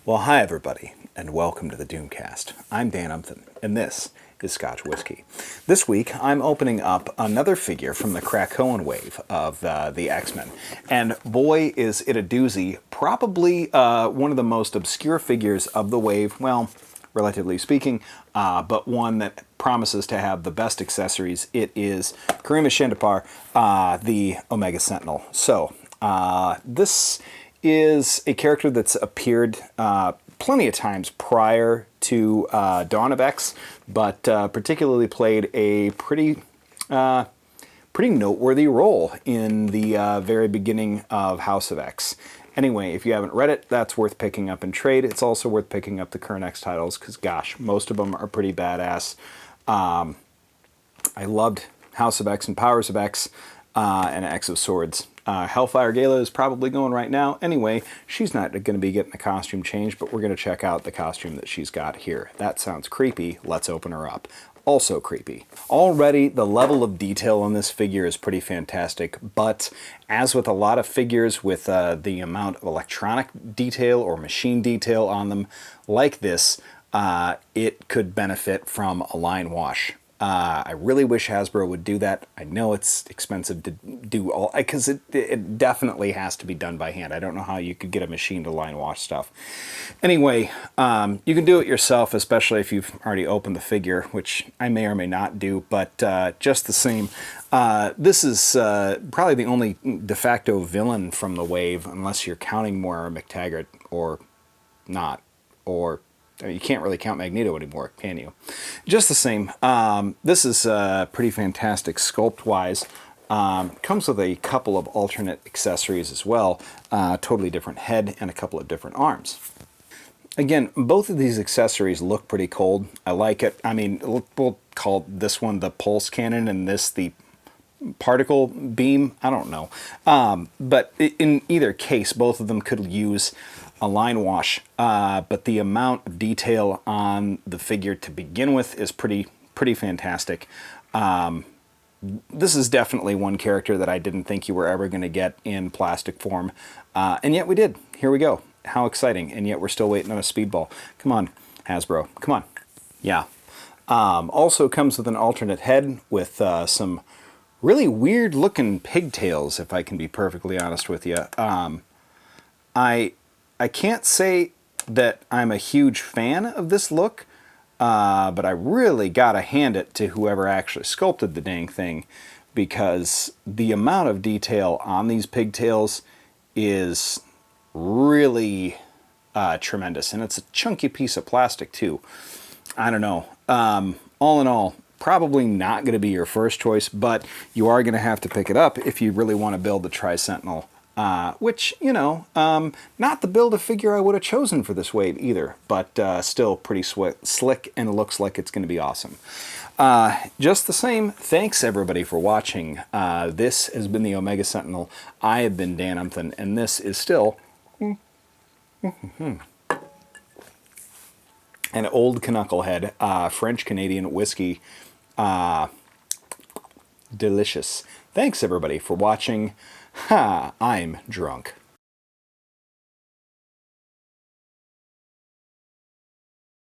Well, hi everybody, and welcome to the Doomcast. I'm Dan Umpton, and this is Scotch Whiskey. This week, I'm opening up another figure from the Krakoan wave of the X-Men, and boy, is it a doozy. Probably one of the most obscure figures of the wave, well, relatively speaking, but one that promises to have the best accessories. It is Karima Shandapar, the Omega Sentinel. So, this is a character that's appeared plenty of times prior to Dawn of X, but particularly played a pretty noteworthy role in the very beginning of House of X. Anyway, if you haven't read it, that's worth picking up in trade. It's also worth picking up the current X titles, because gosh, most of them are pretty badass. I loved House of X and Powers of X and X of Swords. Hellfire Gala is probably going right now. Anyway, she's not going to be getting a costume change, but we're going to check out the costume that she's got here. That sounds creepy. Let's open her up. Also creepy. Already, the level of detail on this figure is pretty fantastic, but as with a lot of figures with the amount of electronic detail or machine detail on them like this, it could benefit from a line wash. I really wish Hasbro would do that. I know it's expensive to do all, because it definitely has to be done by hand. I don't know how you could get a machine to line wash stuff. Anyway, you can do it yourself, especially if you've already opened the figure, which I may or may not do, but just the same. This is probably the only de facto villain from the wave, unless you're counting Moira McTaggart, or not, or you can't really count Magneto anymore, can you? Just the same, this is pretty fantastic sculpt-wise. Comes with a couple of alternate accessories as well. Totally different head and a couple of different arms. Again, both of these accessories look pretty cold. I like it. I mean, we'll call this one the pulse cannon and this the particle beam. I don't know. But in either case, both of them could use a line wash, but the amount of detail on the figure to begin with is pretty fantastic. This is definitely one character that I didn't think you were ever going to get in plastic form, and yet we did. Here we go. How exciting, and yet we're still waiting on a speedball. Come on, Hasbro, come on. Yeah. Also comes with an alternate head with some really weird looking pigtails, if I can be perfectly honest with you. I can't say that I'm a huge fan of this look, but I really gotta hand it to whoever actually sculpted the dang thing, because the amount of detail on these pigtails is really tremendous, and it's a chunky piece of plastic too. I don't know. All in all, probably not going to be your first choice, but you are going to have to pick it up if you really want to build the Tri-Sentinel. Which, you know, not the build a figure I would have chosen for this wave either, but still pretty slick, and it looks like it's going to be awesome. Just the same, thanks everybody for watching. This has been the Omega Sentinel. I have been Dan Umpton, and this is still an old Knucklehead French-Canadian whiskey. Delicious. Thanks everybody for watching. Ha! I'm drunk.